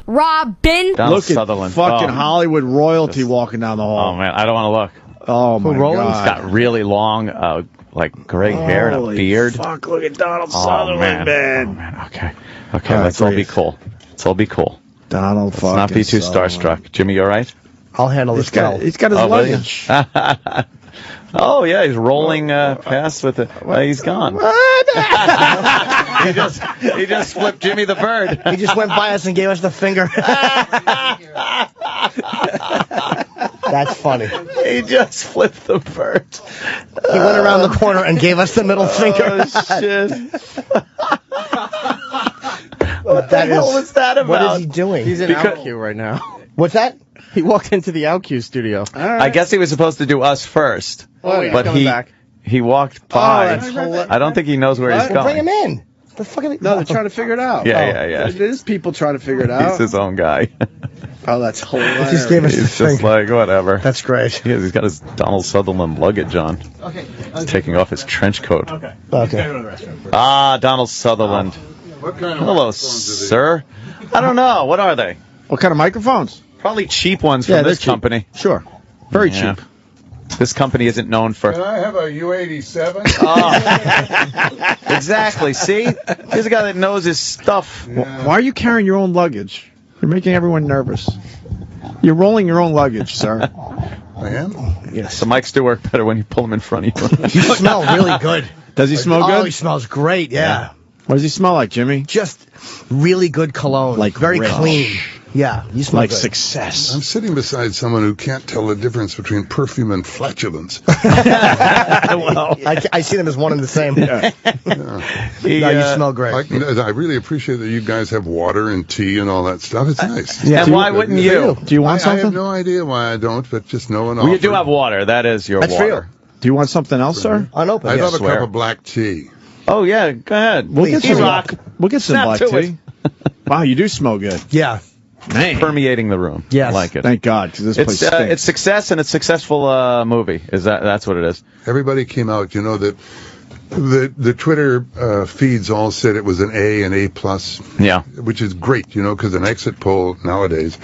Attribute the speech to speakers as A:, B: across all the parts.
A: Robin.
B: Donald Sutherland.
C: Fucking Hollywood royalty walking down the hall.
B: Oh, man, I don't want to look.
C: Oh, my God.
B: He's got really long, like, gray hair and a beard.
C: Fuck, look at Donald Sutherland, man.
B: Oh, man, okay, let's all be cool. Let's all be cool.
C: Donald
B: Let's not be too starstruck. Jimmy, you all right?
D: I'll handle this guy.
C: He's got his luggage.
B: Oh, yeah, he's rolling past with it. He's gone. he just flipped Jimmy the bird.
D: He just went by us and gave us the finger. That's funny.
B: He just flipped the bird.
D: He went around the corner and gave us the middle finger.
B: Oh, shit.
D: What the
B: hell was that about?
D: What is he doing?
E: He's in OutQ right now.
D: What's that?
E: He walked into the OutQ studio.
D: Right.
B: I guess he was supposed to do us first. But he walked by. I don't think he knows where he's going.
D: Bring him in. The fuck are they?
C: No, they're trying to figure it out.
B: Yeah.
C: There's people trying to figure it out.
B: He's his own guy.
C: Oh, that's hilarious.
D: He just gave us the
B: He's just like, whatever.
D: That's great.
B: He's got his Donald Sutherland luggage on.
F: Okay.
B: He's taking off his trench coat.
F: Okay.
B: Ah, Donald Sutherland. Hello, sir. I don't know. What are they?
C: What kind of microphones?
B: Probably cheap ones from this company.
C: Sure. Very cheap.
B: This company isn't known for...
G: Can I have a U-87?
B: Oh. Exactly. See? Here's a guy that knows his stuff.
C: Yeah. Why are you carrying your own luggage? You're making everyone nervous. You're rolling your own luggage, sir.
G: I am?
D: Yes.
B: The mics do work better when you pull them in front of you.
D: You smell really good.
C: Does he smell good?
D: Oh, he smells great, yeah.
C: What does he smell like, Jimmy?
D: Just really good cologne. Like very clean. Yeah, you smell
C: like
D: good.
C: Success.
G: I'm sitting beside someone who can't tell the difference between perfume and flatulence.
D: Well, I see them as one and the same. Yeah. You smell great.
G: I really appreciate that you guys have water and tea and all that stuff. It's nice.
B: Yeah. And why wouldn't you?
C: Do you want something?
G: I have no idea why I don't, but just no one
B: Well, you do have water. That is your
D: That's
B: water.
C: Do you want something else, sir?
D: Unopened.
G: I'd love a cup of black tea.
B: Oh, yeah. Go ahead.
C: We'll get some
B: rock.
C: We'll get some black tea. Wow, you do smell good.
D: Yeah.
C: Man.
B: Permeating the room.
D: Yes.
B: I like it.
C: Thank God, because this place stinks.
B: It's success and it's successful movie. That's what it is.
G: Everybody came out. You know that the Twitter feeds all said it was an A and A+.
B: Yeah.
G: Which is great, you know, because an exit poll nowadays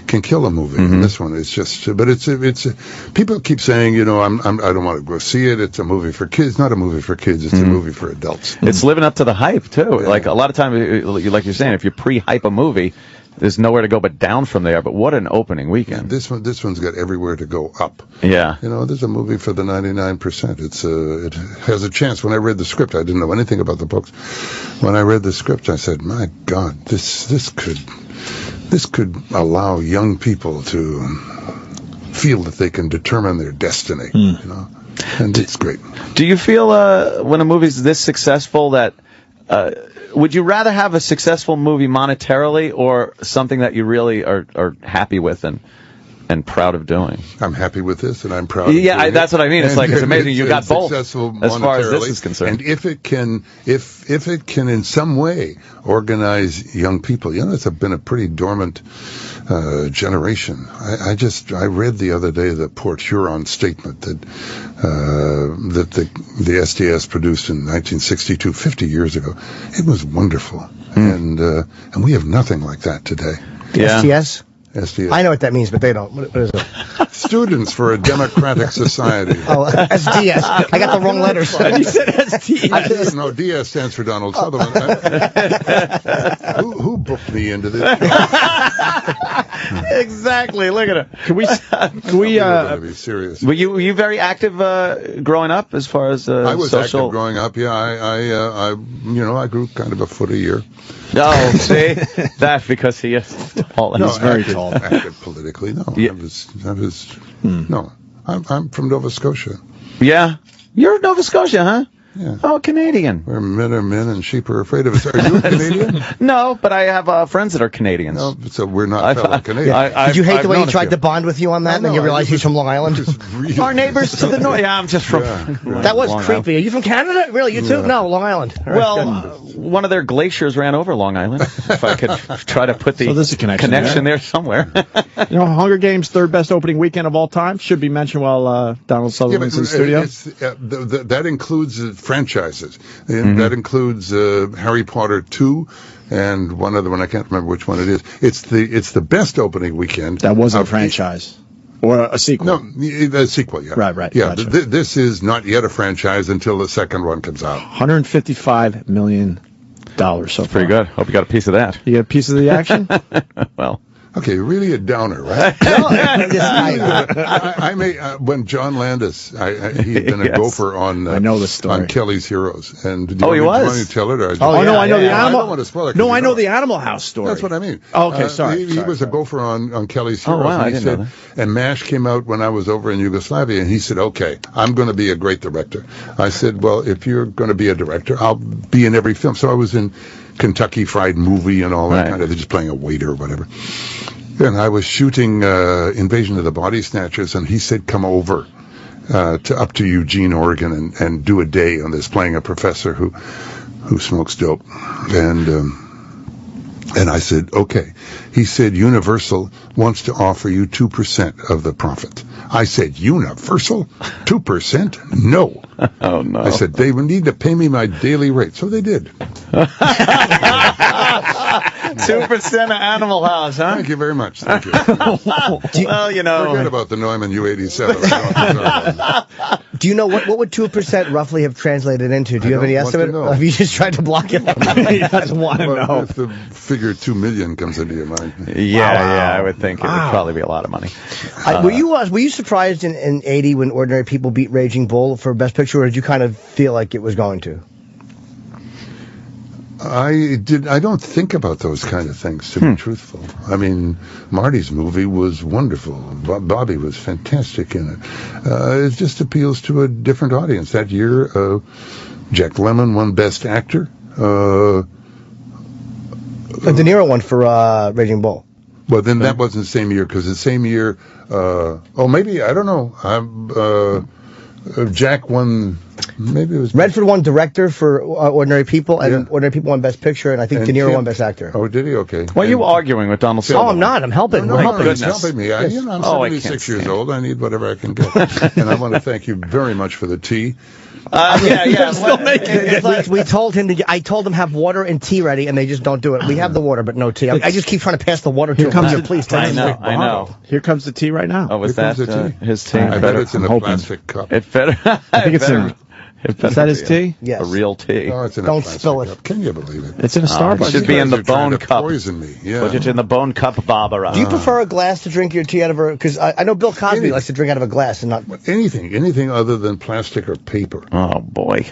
G: can kill a movie. And this one is just, but it's people keep saying, you know, I don't want to go see it. It's a movie for kids. It's not a movie for kids. It's a movie for adults.
B: It's living up to the hype too.
G: Yeah.
B: Like a lot of times, like you're saying, if you pre-hype a movie, there's nowhere to go but down from there. But what an opening weekend!
G: This one's got everywhere to go up.
B: Yeah,
G: you know, there's a movie for the 99%. It has a chance. When I read the script, I didn't know anything about the books. When I read the script, I said, "My God, this could allow young people to feel that they can determine their destiny." You know, and it's great.
B: Do you feel when a movie's this successful that? Would you rather have a successful movie monetarily or something that you really are happy with and proud of doing?
G: I'm happy with this, and I'm proud of
B: Yeah,
G: doing
B: that's what I mean. It's like, it's amazing you got both as
G: monetarily,
B: far as this is concerned.
G: And if it can in some way organize young people, you know, it's been a pretty dormant generation. I read the other day the Port Huron statement that the SDS produced in 1962, 50 years ago. It was wonderful, and we have nothing like that today.
B: Yeah.
D: SDS?
G: SDS.
D: I know what that means, but they don't. What is it?
G: Students for a Democratic Society.
D: Oh, SDS. I got the wrong letters.
C: You said SDS.
G: No, DS stands for Donald Sutherland. Who booked me into this?
B: Exactly. Look at it.
C: Can we
G: be serious?
B: Were you very active growing up as far as
G: I was
B: social?
G: active growing up. Yeah, I grew kind of a foot a year.
B: Oh, see, that's because he is tall.
G: No,
B: He's very
G: active,
B: tall.
G: Active politically, no.
B: Yeah.
G: No. I'm from Nova Scotia.
B: Yeah, you're Nova Scotia, huh?
G: Yeah.
B: Oh, Canadian.
G: Where men are men and sheep are afraid of us. Are you a Canadian?
B: No, but I have friends that are Canadians.
G: No, so we're not fellow Canadians.
D: Did you hate the way he tried to bond with you on that, and then you realized he's from Long Island?
G: Really
B: Our neighbors to the north. Yeah, I'm just from.
D: That was creepy. Are you from Canada? Really, you too? No, Long Island.
B: Well, one of their glaciers ran over Long Island. If I could try to put the
C: there's a connection
B: there somewhere.
C: You know, Hunger Games' third best opening weekend of all time should be mentioned while Donald Sutherland's in the studio.
G: That includes franchises. That includes Harry Potter 2, and one other one, I can't remember which one it is. It's the best opening weekend.
C: That wasn't a franchise. Or a sequel.
G: No, a sequel, yeah.
C: Right.
G: Yeah,
C: Gotcha.
G: this is not yet a franchise until the second one comes out.
C: $155 million so far.
B: Pretty good. Hope you got a piece of that.
C: You get a piece of the action?
B: Well.
G: Okay, really a downer, right? I may when John Landis, he had been a gopher on
C: I know the story.
G: on Kelly's Heroes, and
B: He was.
G: Do you want to tell it? Or
C: No, I know the animal.
G: I don't want to spoil it.
C: No, I know the Animal House story.
G: That's what I mean.
C: Oh, okay, sorry.
G: He was a gopher on Kelly's Heroes.
B: Oh, wow,
G: and
B: I
G: he
B: didn't know
G: said, and MASH came out when I was over in Yugoslavia, and he said, "Okay, I'm going to be a great director." I said, "Well, if you're going to be a director, I'll be in every film." So I was in Kentucky Fried Movie and all that kind of, just playing a waiter or whatever. And I was shooting Invasion of the Body Snatchers, and he said, "Come over up to Eugene, Oregon, and do a day on this, playing a professor who smokes dope." And I said, "Okay." He said, "Universal wants to offer you 2% of the profit." I said, "Universal? 2%? No."
B: Oh, no.
G: I said, "They would need to pay me my daily rate." So they did.
B: 2% of Animal House, huh?
G: Thank you very much. Thank you.
B: Well, you know.
G: Forget about the Neumann U87.
D: Do you know what would 2% roughly have translated into? Do you have any
G: don't want to
D: estimate?
G: know.
D: Or have you just tried to block it out?
C: He doesn't want to know.
G: If the figure 2 million comes into your mind.
B: Yeah, I would think it would probably be a lot of money.
D: Were you surprised in 80 when Ordinary People beat Raging Bull for Best Picture, or did you kind of feel like it was going to?
G: I don't think about those kind of things, to be truthful. I mean, Marty's movie was wonderful. Bobby was fantastic in it. It just appeals to a different audience. That year, Jack Lemmon won Best Actor.
D: The De Niro one for Raging Bull.
G: Well, then that wasn't the same year, because the same year, maybe, I don't know. Jack won, maybe it was...
D: Redford won Director for Ordinary People, and Ordinary People won Best Picture, and I think De Niro won Best Actor.
G: Oh, did he? Okay.
B: Why are you arguing with Donald Sutherland?
D: Oh, I'm not. I'm helping.
G: No,
D: We're helping.
G: he's helping me. I'm 76 years old. I need whatever I can get. And I want to thank you very much for the tea.
B: Still making
D: We told him I told them have water and tea ready, and they just don't do it. We have the water, but no tea. I just keep trying to pass the water to him. Please,
B: I know.
C: Here comes the tea right now.
B: Oh, was
G: Here
B: that
G: comes the tea.
B: his tea?
G: I bet it's in a
C: hoping.
G: plastic cup.
B: It better.
C: I think it's is that his tea?
D: Yes.
B: A real tea.
G: Oh, it's in
D: Don't
G: a plastic
D: spill it.
G: cup. Can you believe it?
C: It's in a
B: It
C: Starbucks.
B: should be in the
G: You guys are trying
B: bone
G: to
B: cup.
G: Poison me. Yeah.
B: Put it in the bone cup, Barbara.
D: Do you prefer a glass to drink your tea out of? Because I know Bill Cosby likes to drink out of a glass and not.
G: Anything other than plastic or paper.
B: Oh, boy.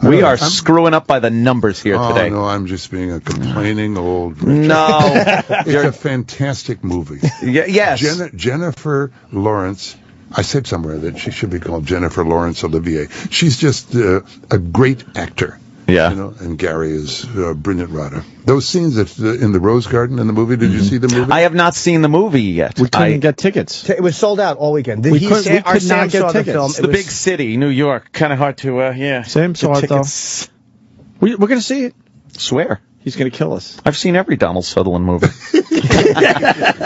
B: We are screwing up by the numbers here today.
G: Oh, no, I'm just being a complaining old...
B: No.
G: It's a fantastic movie.
B: Yes.
G: Jennifer Lawrence... I said somewhere that she should be called Jennifer Lawrence Olivier. She's just a great actor.
B: Yeah.
G: You know, and Gary is a brilliant writer. Those scenes in the Rose Garden in the movie, did you see the movie?
B: I have not seen the movie yet.
C: We couldn't get tickets.
D: It was sold out all weekend.
C: We could not get tickets.
B: It's the big city, New York. Kind of hard to,
C: Sam saw it, though. We're going to see it.
B: Swear.
C: He's going to kill us.
B: I've seen every Donald Sutherland movie.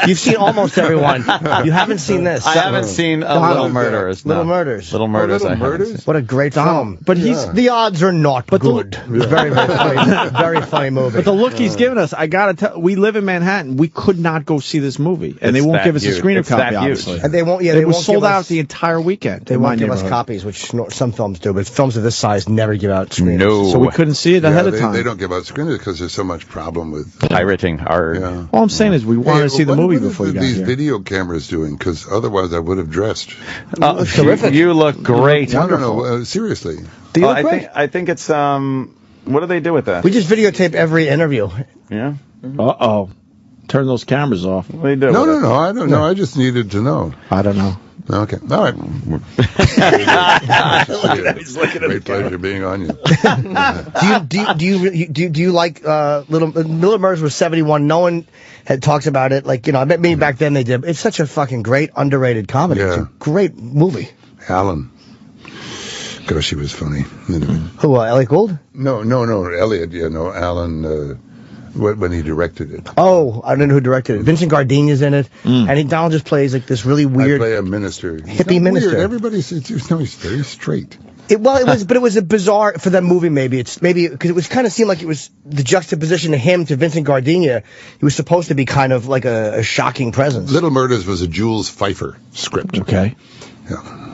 D: You've seen almost everyone. You haven't seen this.
B: I haven't seen Little Murderers.
D: Little Murders.
B: Little Murders.
G: Little
B: I haven't
G: Murders?
B: seen.
D: What a great film.
C: But
D: the odds are not good. Very, very funny. Very funny movie.
C: But the look he's given us, I gotta tell. We live in Manhattan. We could not go see this movie, and they won't give us a screener copy. Obviously,
D: and they won't. Yeah,
C: they were sold out the entire weekend.
D: They won't give us copies, which some films do, but films of this size never give out screeners.
B: No,
C: so we couldn't see it ahead of time.
G: They don't give out screeners because there's so much problem with
B: pirating.
G: Yeah.
C: All I'm saying is we want to see the movie before you got
G: these
C: here.
G: video cameras doing? Because otherwise I would have dressed.
D: Terrific.
B: You look great.
G: I don't know. Seriously.
D: Do you look great?
B: I think it's what do they do with that?
D: We just videotape every interview.
B: Yeah.
C: Uh-oh. Turn those cameras off.
B: What do you do?
G: No. I don't know. I just needed to know.
C: I don't know.
G: Okay. All right.
B: He's looking at
G: Great pleasure being on you.
D: Do you like Little Murders was 71? No one had talks about it. Like, I bet maybe back then they did. It's such a fucking great underrated comedy. It's a great movie.
G: Alan. Gosh, she was funny. Anyway.
D: Who? Elliot Gould?
G: No. Elliot. Yeah, no. Alan. When he directed it.
D: Oh, I don't know who directed it. Vincent Gardenia's in it, and Donald just plays like this really weird.
G: I play a minister.
D: Hippie minister.
G: Weird. Everybody says he's very straight.
D: It was a bizarre for that movie. Maybe because it was kind of seemed like it was the juxtaposition of him to Vincent Gardenia. He was supposed to be kind of like a shocking presence.
G: Little Murders was a Jules Pfeiffer script.
C: Okay.
G: Yeah.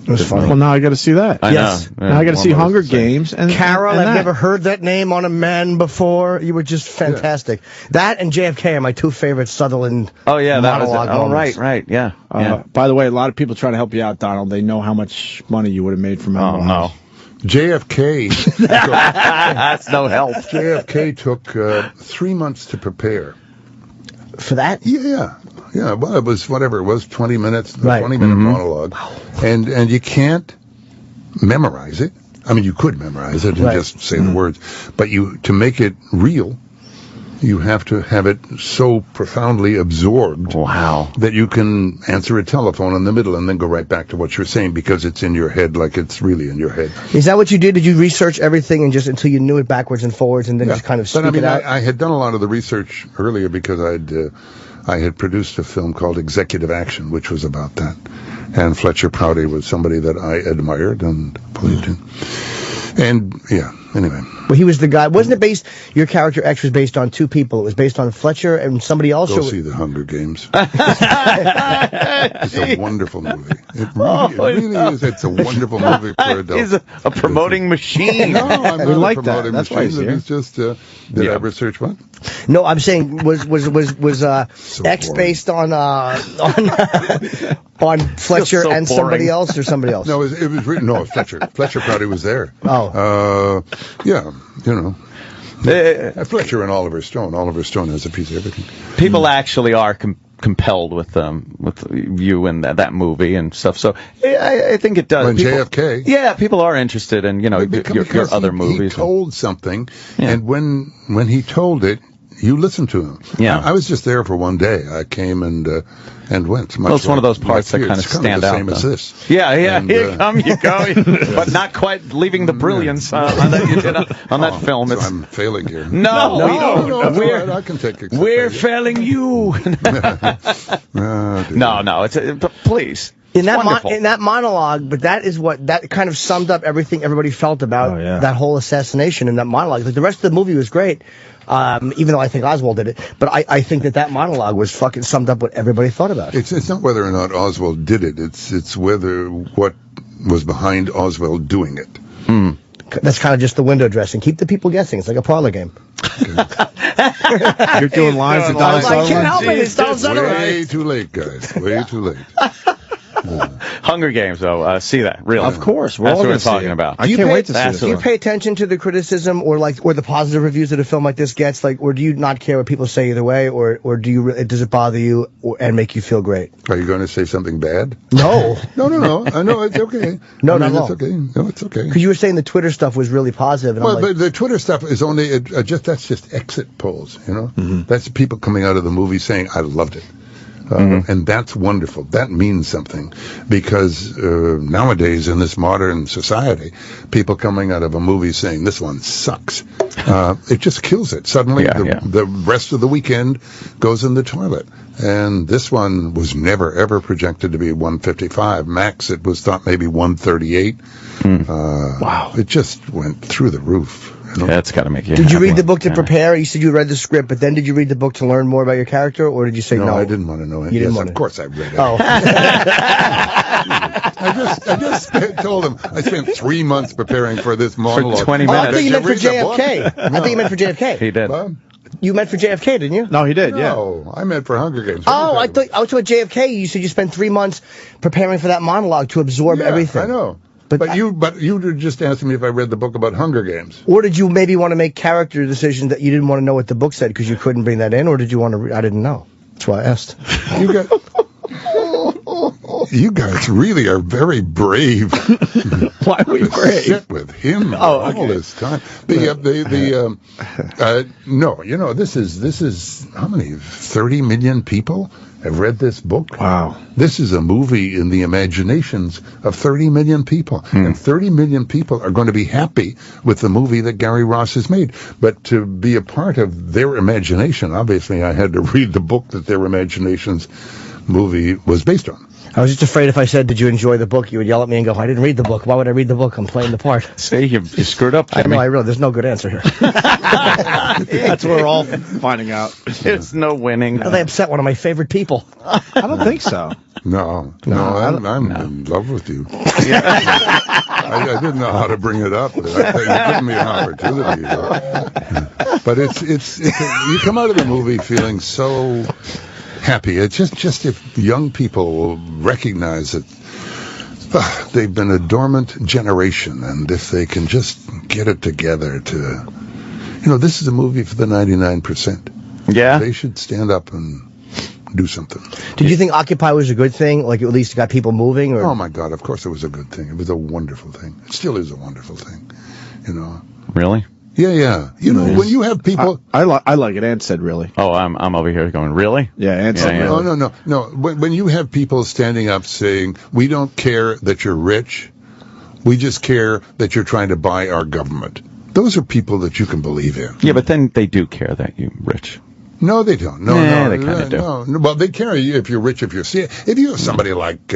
D: It was funny.
C: Well, now I got to see that.
D: Yes.
C: Now I got to see Hunger Games. And
D: Carol,
C: and
D: I've
C: that.
D: never heard that name on a man before. You were just fantastic. Yeah. That and JFK are my two favorite Sutherland.
B: Oh yeah, that was it. Oh
D: moments.
B: right, yeah.
C: By the way, a lot of people try to help you out, Donald. They know how much money you would have made from
B: Oh no.
G: JFK.
B: That's no help.
G: JFK took 3 months to prepare.
D: For that?
G: Yeah. Well, it was whatever it was, 20 minutes,
D: right.
G: 20-minute monologue, and you can't memorize it. I mean, you could memorize it and just say the words, but to make it real, you have to have it so profoundly absorbed that you can answer a telephone in the middle and then go right back to what you're saying because it's in your head like it's really in your head.
D: Is that what you did? Did you research everything and just until you knew it backwards and forwards and then just kind of speak it out?
G: I had done a lot of the research earlier because I had produced a film called Executive Action, which was about that. And Fletcher Prouty was somebody that I admired and believed in. And, anyway.
D: Well, he was the guy. Wasn't it based, your character X was based on two people. It was based on Fletcher and somebody else.
G: Go see The Hunger Games. It's a wonderful movie. It really is. It's a wonderful movie for adults.
B: He's a promoting machine.
G: No, I'm not
C: like
G: a promoting
C: that. That's
G: machine.
C: why he's here.
G: It's just, did I research what?
D: No, I'm saying was X based on Fletcher
B: so
D: and
B: boring.
D: somebody else or somebody else?
G: No, it was written. No, Fletcher. Fletcher Prouty was there.
D: Oh.
G: Fletcher and Oliver Stone. Oliver Stone has a piece of everything.
B: People actually are compelled with you and that movie and stuff. So I think it does.
G: When JFK.
B: Yeah, people are interested in your other movies.
G: He told something, and when he told it, you listened to him.
B: Yeah.
G: I was just there for one day. I came and went.
B: Well, it's one of those parts that kind of stand out.
G: Same as this.
B: Yeah. And, here you go, but not quite leaving the brilliance that you did on that film.
G: So I'm failing here.
B: No,
G: I can take it.
B: We're failing you. No. Please.
D: In that monologue, but that kind of summed up everything everybody felt about that whole assassination in that monologue. Like the rest of the movie was great, even though I think Oswald did it. But I think that monologue was fucking summed up what everybody thought about it.
G: It's not whether or not Oswald did it. It's whether what was behind Oswald doing it.
D: That's kind of just the window dressing. Keep the people guessing. It's like a parlor game.
C: You're doing lines of Donald Sutherland.
D: I can't help it. It's Donald Sutherland.
G: Way too late, guys. Way too late.
B: Hunger Games, though. See that, really.
C: Of course.
B: That's what we're talking about.
C: I can't wait to see this.
D: Do you pay attention to the criticism or the positive reviews that a film like this gets? Or do you not care what people say either way? Or does it bother you and make you feel great?
G: Are you going to say something bad?
D: No.
G: No. I know it's okay.
D: Not at all.
G: It's okay. No, it's okay.
D: Because you were saying the Twitter stuff was really positive. And
G: but the Twitter stuff is only that's just exit polls, That's people coming out of the movie saying, I loved it. And that's wonderful. That means something because nowadays in this modern society, people coming out of a movie saying this one sucks, it just kills it. Suddenly the rest of the weekend goes in the toilet. And this one was never, ever projected to be 155. Max, it was thought maybe 138. Wow. It just went through the roof.
B: That's got to make you
D: Did you read the book to prepare? You said you read the script, but then did you read the book to learn more about your character, or did you say no?
G: No, I didn't want to know it.
D: You didn't
G: yes,
D: want
G: of course I read it.
D: Oh.
G: I just told him I spent 3 months preparing for this monologue.
B: For 20
D: Oh,
B: minutes.
D: I thought you meant for JFK. I thought you meant for JFK.
B: He did.
D: You meant for JFK, didn't you?
C: No, he did,
G: No, I meant for Hunger Games.
D: Oh, I thought JFK. You said you spent 3 months preparing for that monologue to absorb everything.
G: I know. But you were just asking me if I read the book about Hunger Games.
D: Or did you maybe want to make character decisions that you didn't want to know what the book said because you couldn't bring that in, or did you want to? I didn't know. That's why I asked.
G: You guys really are very brave.
C: Why are we brave?
G: Sit with him all this time. No, this is how many? 30 million people have read this book.
C: Wow.
G: This is a movie in the imaginations of 30 million people. And 30 million people are going to be happy with the movie that Gary Ross has made. But to be a part of their imagination, obviously I had to read the book that their imaginations movie was based on.
D: I was just afraid if I said, "Did you enjoy the book?" you would yell at me and go, "I didn't read the book. Why would I read the book? I'm playing the part."
B: See, you screwed up, Jimmy.
D: I know. There's no good answer here.
C: That's what we're all finding out.
B: There's no winning.
D: They upset one of my favorite people.
C: I don't think so.
G: No, I'm in love with you. I didn't know how to bring it up, but you've given me an opportunity. But it's you come out of the movie feeling so happy. It's just if young people will recognize that they've been a dormant generation, and if they can just get it together to, this is a movie for the 99%.
B: Yeah,
G: they should stand up and do something.
D: Did you think Occupy was a good thing? Like, at least it got people moving? Or?
G: Oh my God! Of course, it was a good thing. It was a wonderful thing. It still is a wonderful thing.
B: Really?
G: Yeah. When you have people,
C: I like it. Ant said, "Really?"
B: Oh, I'm over here going, "Really?"
C: Yeah, Ant said, "Really?"
G: No. When you have people standing up saying, "We don't care that you're rich, we just care that you're trying to buy our government," those are people that you can believe in.
B: Yeah, but then they do care that you're rich.
G: No, they don't. No,
B: they kind of do.
G: No. Well, they care if you're rich. If you have somebody like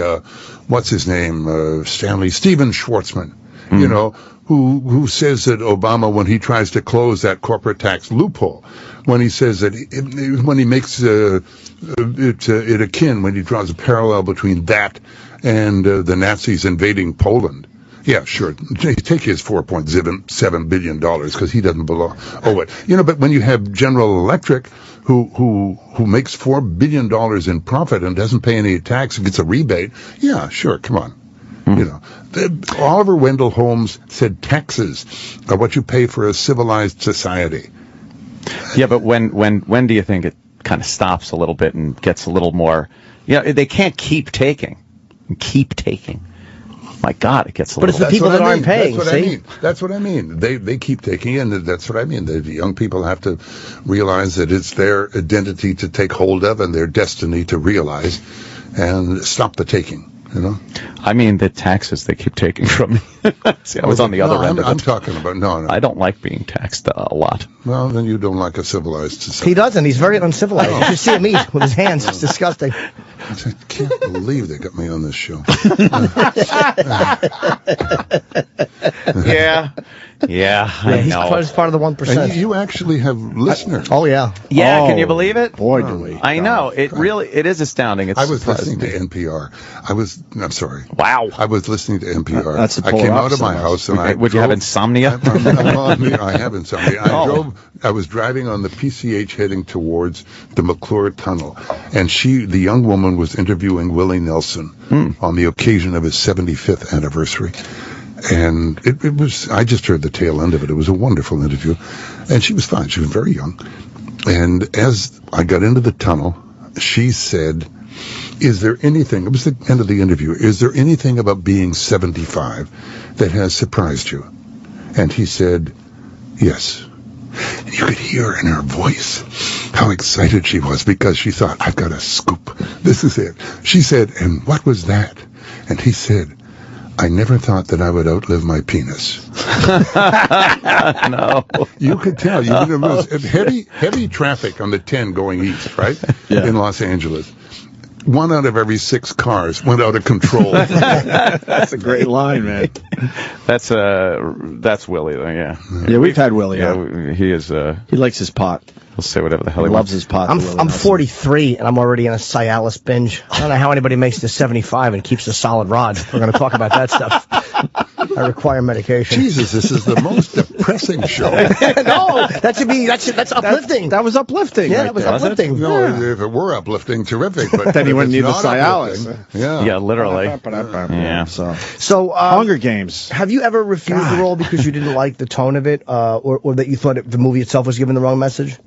G: what's his name, Steven Schwartzman, who says that Obama, when he tries to close that corporate tax loophole, when he says that when he makes it akin, when he draws a parallel between that and the Nazis invading Poland. Yeah, sure. Take his $4.7 billion because he doesn't owe it. But when you have General Electric, who makes $4 billion in profit and doesn't pay any tax and gets a rebate, yeah, sure, come on. Oliver Wendell Holmes said taxes are what you pay for a civilized society.
B: Yeah, but when do you think it kind of stops a little bit and gets a little more? They can't keep taking. My God, it gets a little.
D: But it's the people that aren't paying.
G: That's what I mean. They keep taking, and that's what I mean. The young people have to realize that it's their identity to take hold of and their destiny to realize, and stop the taking.
B: I mean, the taxes they keep taking from me. See, I was on the other end of it.
G: I'm talking about no.
B: I don't like being taxed a lot.
G: Well, then you don't like a civilized society.
D: He doesn't. He's very uncivilized. You should see him eat with his hands. It's disgusting.
G: I can't believe they got me on this show.
B: Yeah, I know.
D: He's part of the 1%.
G: And you actually have listeners.
D: Oh, yeah.
B: Yeah, can you believe it?
C: Boy, do we.
B: I know. It is astounding.
G: I was listening to NPR. I'm sorry.
B: Wow.
G: I was listening to NPR.
C: That's the
G: I came out of my house and
B: Would you have insomnia?
G: I have insomnia. I was driving on the PCH heading towards the McClure Tunnel, and the young woman was interviewing Willie Nelson on the occasion of his 75th anniversary. And it was, I just heard the tail end of it. It was a wonderful interview. And she was fine. She was very young. And as I got into the tunnel, she said, is there anything, it was the end of the interview, is there anything about being 75 that has surprised you? And he said, yes. And you could hear in her voice how excited she was because she thought, I've got a scoop. This is it. She said, and what was that? And he said, I never thought that I would outlive my penis.
B: No.
G: You could tell. There was heavy traffic on the 10 going east, right?
C: Yeah.
G: In Los Angeles. 1 out of every 6 cars went out of control.
C: That's a great line, man.
B: That's Willie, though, yeah.
C: Yeah, we've had Willie.
B: Yeah, he is.
C: He likes his pot.
B: He'll say whatever the hell
C: he
B: wants.
C: loves his pot.
D: I'm 43 and I'm already in a Cialis binge. I don't know how anybody makes it to 75 and keeps a solid rod. We're going to talk about that stuff. I require medication.
G: Jesus, this is the most depressing show.
D: No, that's uplifting.
C: That was uplifting.
D: Yeah,
C: right
D: that was
C: there.
D: uplifting.
G: No, if it were uplifting, terrific. But
C: then he wouldn't need the
G: not
C: Cialis.
G: uplifting, Yeah,
B: literally.
C: Yeah.
D: So
C: Hunger Games.
D: Have you ever refused the role because you didn't like the tone of it, or that you thought the movie itself was giving the wrong message?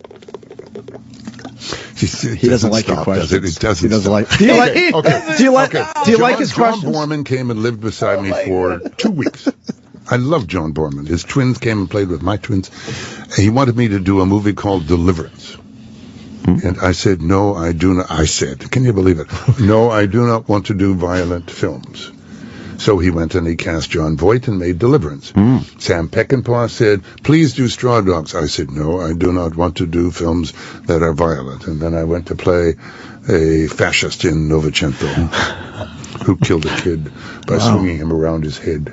C: He doesn't like your questions.
G: It doesn't.
C: He doesn't like.
G: Do you like
C: his questions?
G: John Borman came and lived beside me for 2 weeks. I love John Borman. His twins came and played with my twins. He wanted me to do a movie called Deliverance. And I said, no, I do not. I said, can you believe it? No, I do not want to do violent films. So he went and he cast John Voight and made Deliverance. Sam Peckinpah said, please do Straw Dogs. I said, no, I do not want to do films that are violent. And then I went to play a fascist in Novecento who killed a kid by swinging him around his head.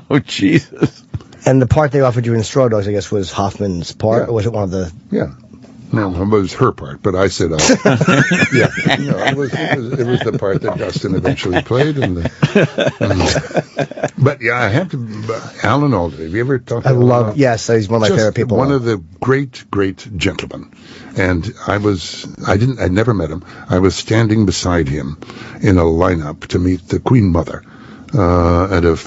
B: Oh, Jesus.
D: And the part they offered you in Straw Dogs, I guess, was Hoffman's part, or was it one of the...
G: Yeah. No, it was her part, but I said, it was the part that Dustin eventually played. But yeah, I have to, Alan Alda, have you ever talked to him?
D: Yes, he's one of my favorite people.
G: One of the great gentlemen. And I'd never met him. I was standing beside him in a lineup to meet the Queen Mother, at a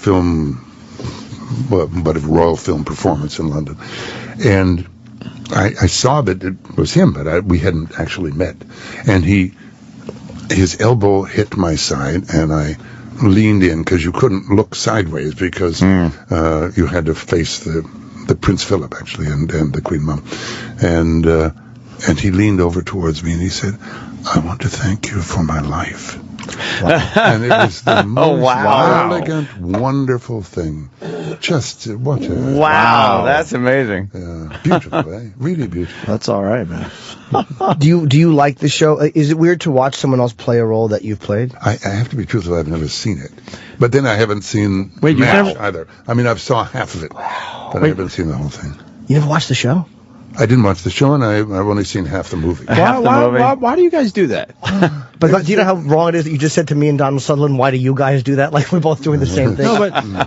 G: royal film performance in London. And I saw that it was him, but we hadn't actually met. And his elbow hit my side, and I leaned in because you couldn't look sideways because you had to face the Prince Philip actually and the Queen Mum. And he leaned over towards me and he said, "I want to thank you for my life." Wow. And it was the most elegant, wonderful thing. Just what a...
B: Wow, that's amazing.
G: Beautiful, eh? Really beautiful.
C: That's all right, man.
D: Do you like the show? Is it weird to watch someone else play a role that you've played?
G: I have to be truthful, I've never seen it. But then I haven't seen MASH either. I mean, I've saw half of it, but I haven't seen the whole thing.
D: You never watched the show?
G: I didn't watch the show, and I've only seen half the movie.
C: Why do you guys do that?
D: But do you know how wrong it is that you just said to me and Donald Sutherland, why do you guys do that? Like, we're both doing the same thing.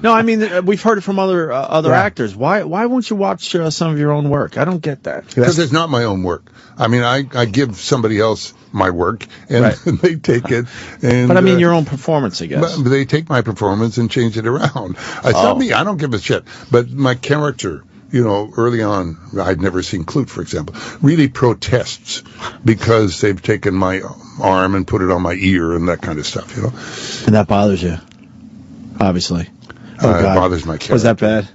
C: No, I mean, we've heard it from other actors. Why won't you watch some of your own work? I don't get that.
G: Because it's not my own work. I mean, I give somebody else my work, and they take it. And,
C: but I mean, your own performance, I guess.
G: But they take my performance and change it around. It's not me. I don't give a shit. But my character... early on, I'd never seen Clute, for example, really protests because they've taken my arm and put it on my ear and that kind of stuff,
C: And that bothers you, obviously.
G: It bothers my character.
C: Was that bad?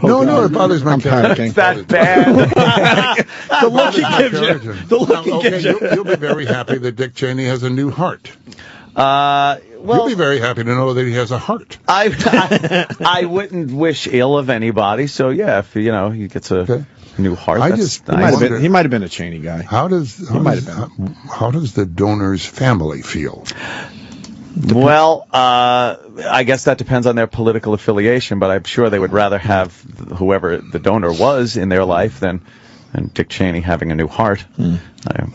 G: No, it bothers my character.
B: It's that bad.
C: The look he gives you. The look he gives you.
G: You'll be very happy that Dick Cheney has a new heart.
B: You'll
G: be very happy to know that he has a heart.
B: I wouldn't wish ill of anybody, so yeah, if he gets a new heart,
C: he might have been a Cheney guy.
G: How does the donor's family feel?
B: Well, I guess that depends on their political affiliation, but I'm sure they would rather have whoever the donor was in their life than Dick Cheney having a new heart.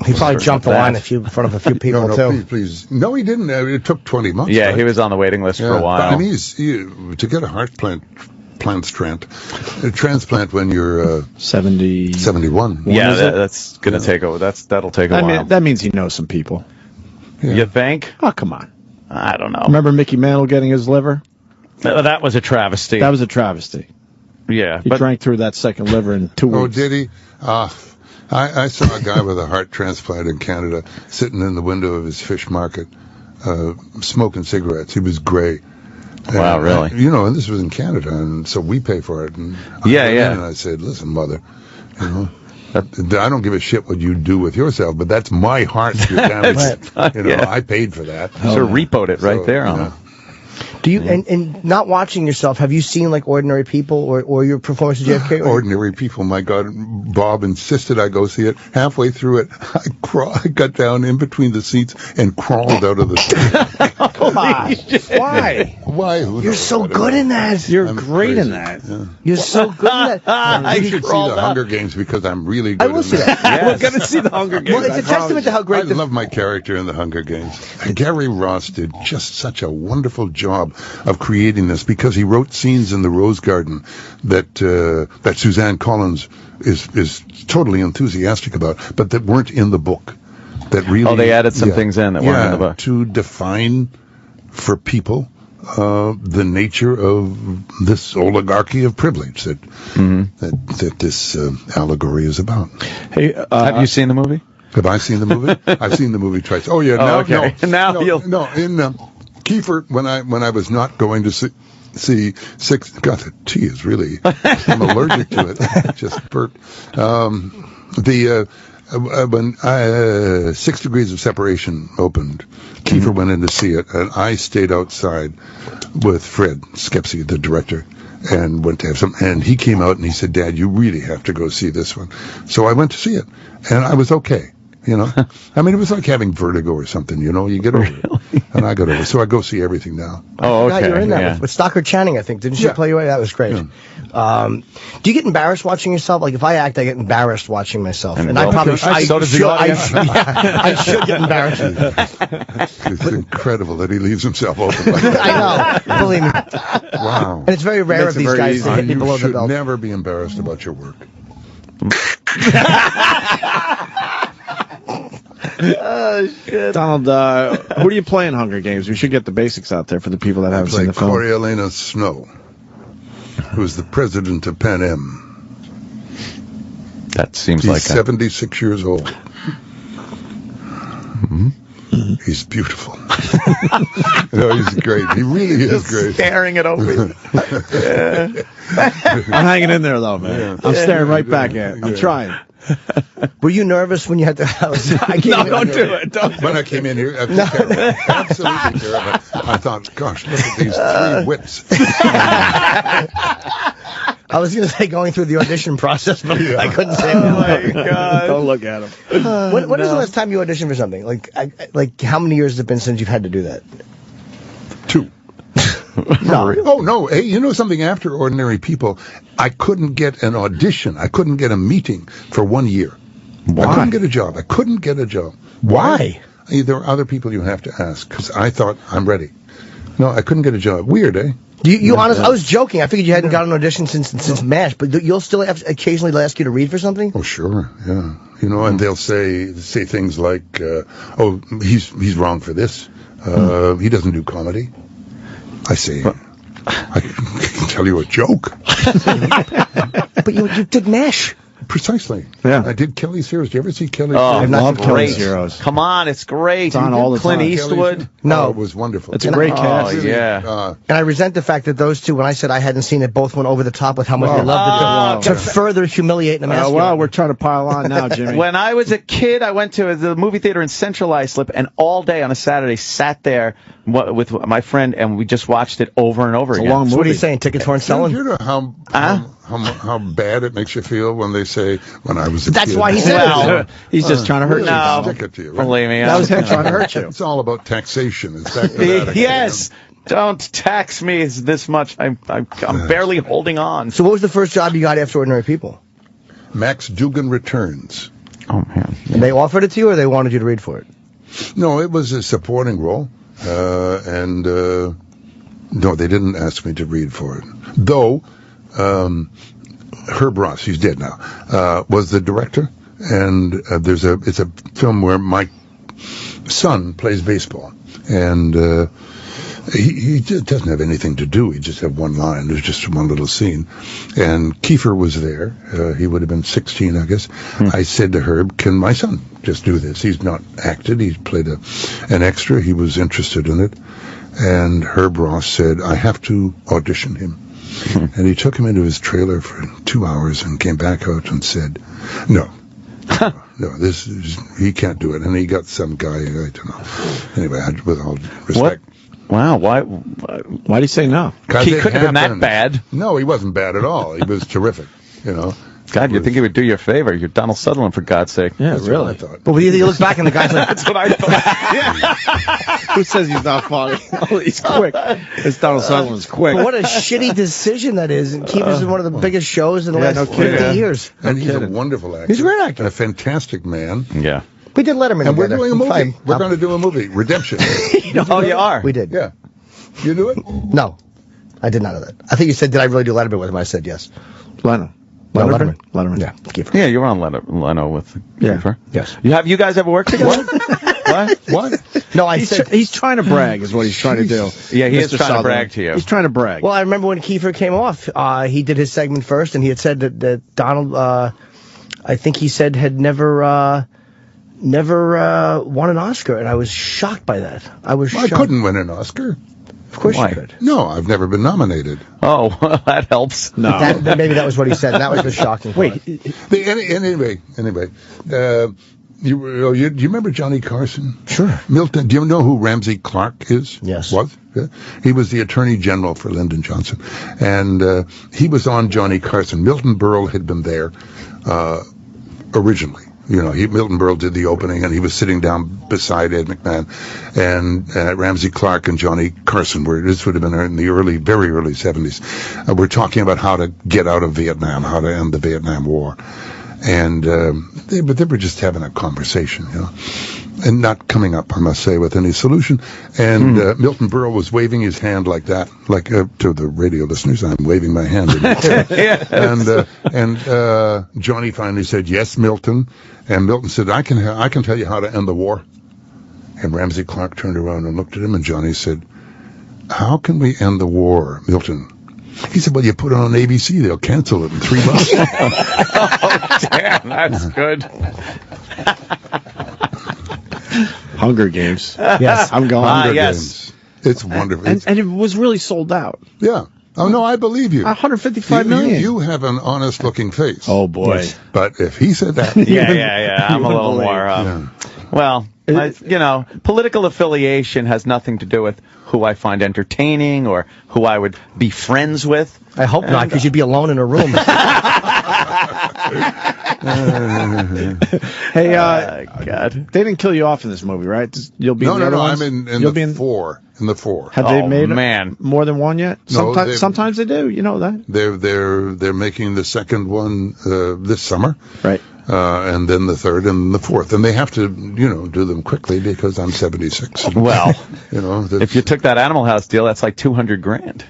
D: He probably jumped the line in front of a few people, too.
G: Please. No, he didn't. It took 20 months.
B: Yeah, he was on the waiting list for a while.
G: I mean, to get a heart transplant when you're 71.
B: Yeah, that's going to take that'll take a while.
C: That means he knows some people.
B: Yeah. You think?
C: Oh, come on.
B: I don't know.
C: Remember Mickey Mantle getting his liver?
B: That was a travesty.
C: That was a travesty.
B: Yeah.
C: He drank through that second liver in 2 weeks.
G: Oh, did he? I saw a guy with a heart transplant in Canada sitting in the window of his fish market, smoking cigarettes. He was gray.
B: Wow, really?
G: And this was in Canada, and so we pay for it. And And I said, "Listen, mother, I don't give a shit what you do with yourself, but that's my heart you're damaged. I paid for that.
B: So repoed it right there on it.
D: Do you and not watching yourself? Have you seen like Ordinary People or your performance of JFK?
G: Ordinary People, my God! Bob insisted I go see it. Halfway through it, I got down in between the seats and crawled out of the seat.
D: Come on! Why?
G: Why?
D: You're so good in that.
C: You're great in that.
D: Yeah. You're so good in that.
G: You should see the Hunger Games because I'm really good.
D: I will see that.
B: Yes. We're going to see the Hunger Games.
D: Well, it's a testament to how great.
G: I love my character in the Hunger Games. Gary Ross did just such a wonderful job of creating this because he wrote scenes in the Rose Garden that Suzanne Collins is totally enthusiastic about, but that weren't in the book. That really
B: they added some things in that weren't in the book
G: to define for people the nature of this oligarchy of privilege that this allegory is about.
B: Hey, have you seen the movie?
G: Have I seen the movie? I've seen the movie twice. Oh yeah, Kiefer, when I was not going to see Six. God, the tea is really. I'm allergic to it. Just burped. when 6 Degrees of Separation opened, Kiefer went in to see it, and I stayed outside with Fred Skepsy, the director, and went to have some. And he came out and he said, "Dad, you really have to go see this one." So I went to see it, and I was okay. You know, I mean, it was like having vertigo or something. You know, you get over it, and I got over it. So I go see everything now.
B: Oh, okay.
D: You're in that with Stockard Channing, I think. Didn't she play you away? That was great. Yeah. Do you get embarrassed watching yourself? Like, if I act, I get embarrassed watching myself, and I probably should.
B: So does the audience.
D: I should get embarrassed.
G: It's incredible that he leaves himself open. Like that.
D: I know. Believe me.
G: Wow.
D: And it's very rare of these guys to hit me below the belt.
G: You should never be embarrassed about your work.
C: Oh, shit. Donald, who do you play in Hunger Games? We should get the basics out there for the people that haven't seen the film.
G: Coriolanus Snow, who's the president of Pan Am.
B: That seems
G: He's
B: like
G: 76 years old. Mm-hmm. He's beautiful. No, he's great. He really is great.
B: Staring at Opie.
C: I'm hanging in there, though, man. Yeah. I'm staring right back at it. I'm trying.
D: Were you nervous when you had to?
C: No, don't do it.
G: When I came in here, absolutely terrible. I thought, gosh, look at these 3 wits.
D: I was going to say going through the audition process, but I couldn't say it.
C: Oh, my God. Don't look at him.
D: When is the last time you auditioned for something? Like, how many years has it been since you've had to do that?
G: 2. No. Oh, no. Hey, you know something? After Ordinary People, I couldn't get an audition. I couldn't get a meeting for 1 year.
C: Why?
G: I couldn't get a job. I couldn't get a job.
D: Why?
G: There are other people you have to ask, because I thought, I'm ready. No, I couldn't get a job. Weird, eh?
D: You honest? I was joking. I figured you hadn't got an audition since MASH, but you'll still have occasionally ask you to read for something.
G: Oh, sure, yeah. You know, and they'll say things like, "Oh, he's wrong for this. He doesn't do comedy." I say, I can tell you a joke.
D: But you did MASH.
G: Precisely.
C: Yeah.
G: I did Kelly's Heroes. Did you ever see Kelly's
B: Oh,
G: Heroes?
C: I love
B: great.
C: Kelly's Heroes.
B: Come on, it's great.
C: It's on all the
B: Clint
C: time.
B: Eastwood.
D: No.
G: Oh, it was wonderful.
C: It's a great cast.
B: Oh, yeah.
D: And I resent the fact that those two, when I said I hadn't seen it, both went over the top with how much they loved it to further humiliate and emasculate.
C: Well, we're trying to pile on now, Jimmy.
B: When I was a kid, I went to the movie theater in Central Islip, and all day on a Saturday sat there with my friend, and we just watched it over and over again.
C: A long movie.
D: So what are you saying? Tickets weren't selling?
G: Do you know how bad it makes you feel when they say, when I was a kid?
D: That's why he said
B: Well,
C: he's just trying to hurt you.
B: No,
G: Stick it to you, right?
B: believe me.
C: That was him trying to hurt you.
G: It's all about taxation. It's back to that again.
B: Yes. Don't tax me this much. I'm barely holding on.
D: So what was the first job you got after Ordinary People?
G: Max Dugan Returns.
B: Oh, man.
D: And they offered it to you, or they wanted you to read for it?
G: No, it was a supporting role. No, they didn't ask me to read for it. Though, Herb Ross, he's dead now, was the director. And it's a film where my son plays baseball. And he doesn't have anything to do. He just have one line. There's just one little scene. And Kiefer was there. He would have been 16, I guess. I said to Herb, can my son just do this? He's not acted. He's played an extra. He was interested in it. And Herb Ross said, I have to audition him. And he took him into his trailer for 2 hours and came back out and said, no, he can't do it. And he got some guy, I don't know. Anyway, with all respect.
B: What? Wow,
C: Why'd he say no?
B: He couldn't have been that bad.
G: No, he wasn't bad at all. He was terrific, you know.
B: God, you think he would do you a favor. You're Donald Sutherland, for God's sake.
C: Yeah,
G: That's
C: really.
G: what I thought.
D: But you look back and the guy's like,
B: That's what I thought.
C: Who says he's not funny? Oh, he's quick. It's Donald Sutherland's quick.
D: what a shitty decision that is. And Keeper's in one of the biggest shows in the last 50 years.
G: And he's a wonderful actor.
D: He's a great actor.
G: And a fantastic man.
B: Yeah.
D: We did Letterman
G: And we're
D: together.
G: doing a movie.
D: Fine.
G: We're going to do a movie, Redemption.
B: Oh, you are?
D: We did.
G: Yeah. You do it?
D: No, I did not know that. I think you said, did I really do Letterman with him? I said yes.
C: Leno.
D: No, Letterman.
C: Yeah.
D: Kiefer.
B: Yeah, you were on Leno with Kiefer.
D: Yes.
B: Have you guys ever worked together? What?
D: No,
C: He's trying to brag, is what he's trying to do.
B: Yeah, he is
C: Mr.
B: trying to
C: Sutherland.
B: brag to you.
C: He's trying to brag.
D: Well, I remember when Kiefer came off, he did his segment first, and he had said that Donald, I think he said, had never won an Oscar, and I was shocked by that. I
G: couldn't win an Oscar.
D: Of course
B: Why?
D: you could.
G: No, I've never been nominated.
B: Oh, that helps.
C: No.
D: Maybe that was what he said. That was the shocking part.
C: Wait.
G: Anyway, you remember Johnny Carson?
D: Sure.
G: Milton, do you know who Ramsey Clark is?
D: Yes.
G: Was? Yeah. He was the Attorney General for Lyndon Johnson. And he was on Johnny Carson. Milton Berle had been there originally. Milton Berle did the opening, and he was sitting down beside Ed McMahon, and Ramsey Clark and Johnny Carson this would have been in the very early 70s. We're talking about how to get out of Vietnam, how to end the Vietnam War. And they were just having a conversation, and not coming up, I must say, with any solution. And Milton Berle was waving his hand like that, to the radio listeners. I'm waving my hand.
B: Yes.
G: And Johnny finally said, "Yes, Milton." And Milton said, "I can tell you how to end the war." And Ramsey Clark turned around and looked at him, and Johnny said, "How can we end the war, Milton?" He said, "Well, you put it on ABC, they'll cancel it in 3 months."
B: Oh, damn, that's good.
C: Hunger Games.
D: Yes.
C: I'm going.
G: Hunger
B: yes.
G: Games. It's wonderful.
C: And it was really sold out.
G: Yeah. Oh, no, I believe you.
C: 155 million.
G: You have an honest-looking face.
C: Oh, boy.
D: Yes.
G: But if he said that...
B: Yeah. I'm a little more... Well, political affiliation has nothing to do with who I find entertaining or who I would be friends with.
D: I hope not, because you'd be alone in a room.
C: Hey,
B: God.
C: they didn't kill you off in this movie, right? You'll be
G: No,
C: in the other
G: no,
C: ones?
G: I'm in
C: You'll
G: the
C: be
G: four. In the four.
C: Have they made
B: more
C: than one yet?
G: No,
C: Sometimes they do. You know that.
G: They're making the second one this summer.
C: Right.
G: And then the third and the fourth. And they have to, do them quickly because I'm 76.
B: Well,
G: if
B: if you took that Animal House deal, that's like $200,000.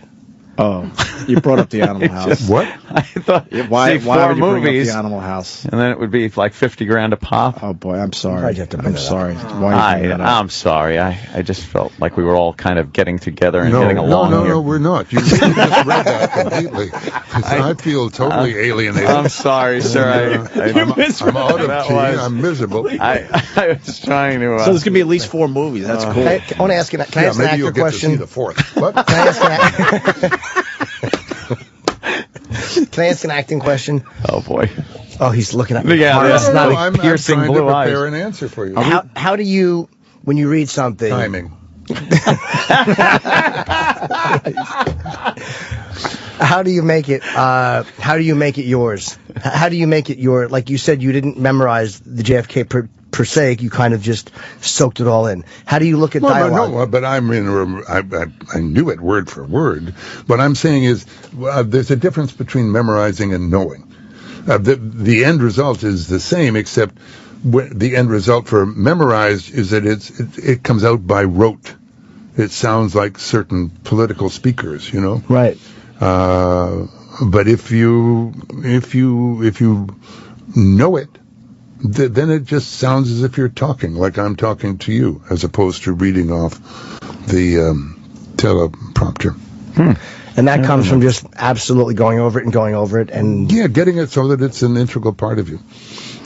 C: Oh, you brought up the Animal House.
G: What?
B: I thought
C: Why
B: four
C: would you
B: movies,
C: bring up the Animal House?
B: and then it would be like $50,000 a pop.
C: Oh boy, I'm sorry.
D: Why'd you have to bring
C: I'm
D: that up?
C: sorry. Why are you bringing that up?
B: I'm sorry. I just felt like we were all kind of getting together and
G: No,
B: getting along
G: no,
B: here.
G: no, we're not. You just read that completely. I feel totally alienated.
B: I'm sorry, sir.
G: I'm out of tea. I'm miserable.
B: I was trying to.
C: So there's gonna be at least 4 movies. That's cool.
D: I want to ask you. Can I ask an
G: maybe you'll
D: actor
G: get
D: question?
G: to see the fourth. What?
D: Can I ask an acting question?
B: Oh boy.
D: Oh, he's looking at me.
B: Yeah,
D: hard. It's not
G: I'm
B: piercing
G: trying
B: blue
G: to prepare
B: eyes.
G: an answer for you.
D: How do you, when you read something?
G: Timing.
D: How do you make it? How do you make it yours? How do you make it your? Like you said, you didn't memorize the JFK per se. You kind of just soaked it all in. How do you look at dialogue?
G: No, but I knew it word for word. What I'm saying is, there's a difference between memorizing and knowing. The end result is the same, except the end result for memorized is that it comes out by rote. It sounds like certain political speakers,
D: Right.
G: But if you know it, then it just sounds as if you're talking, like I'm talking to you, as opposed to reading off the teleprompter.
D: And that comes from just absolutely going over it, and
G: Yeah, getting it so that it's an integral part of you.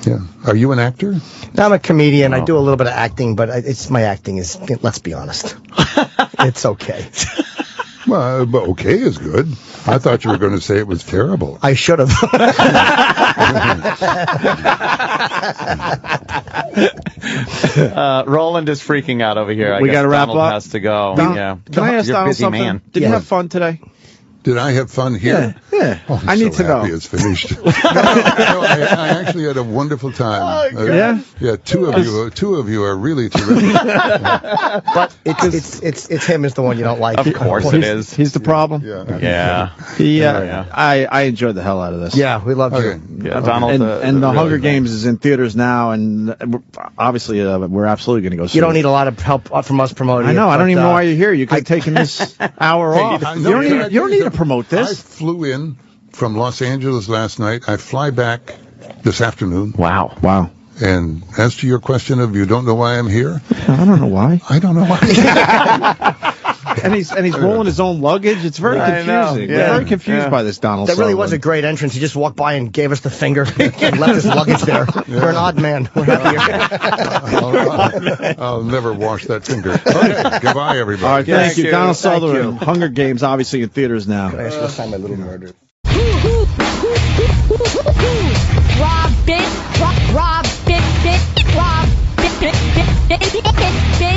G: Yeah. Are you an actor?
D: I'm a comedian. I do a little bit of acting, but my acting is, let's be honest, it's okay.
G: Well, but okay is good. I thought you were going to say it was terrible.
D: I should have.
B: Roland is freaking out over here.
C: We got to wrap
B: Donald
C: up.
B: has to go.
C: Can I ask
B: You're a
C: Donald
B: busy
C: something?
B: man.
C: Did you have fun today?
G: Did I have fun here?
C: Yeah.
G: Oh, I'm
C: I need
G: so
C: to know.
G: happy it's finished. I actually had a wonderful time.
C: Yeah?
G: Yeah, two of you are really terrific.
D: But it's him is the one you don't like.
B: Of course it is.
C: He's the problem.
B: Yeah.
C: Yeah. I enjoyed the hell out of this.
D: Yeah, we love
G: Okay.
D: you.
B: Yeah, Donald.
C: And the
B: really
C: Hunger
B: nice.
C: Games is in theaters now, and obviously we're absolutely going to go see
D: You don't
C: it.
D: need a lot of help from us promoting.
C: I know.
D: it,
C: I don't
D: but,
C: even know why you're here. You could have taken this hour off.
G: I
C: You
G: know,
C: don't need to promote
G: I
C: this.
G: flew in from Los Angeles last night. I fly back this afternoon.
B: Wow.
C: Wow.
G: And as to your question of you don't know why I'm here,
C: I don't know why.
G: I don't know why.
C: and he's rolling his own luggage. It's very confusing. We're very confused by this Donald
D: That really
C: Sutherland.
D: was a great entrance. He just walked by and gave us the finger and left his luggage there. We're an odd man. We're happy.
G: I'll never wash that finger. Okay, goodbye, everybody.
C: All right, thank you. Donald Sutherland. Hunger Games, obviously in theaters now.
D: Can I ask you to sign my little murder?
A: Rob, bitch, Rob, bitch, Rob, bitch, bitch, bitch, bitch, bitch, bitch,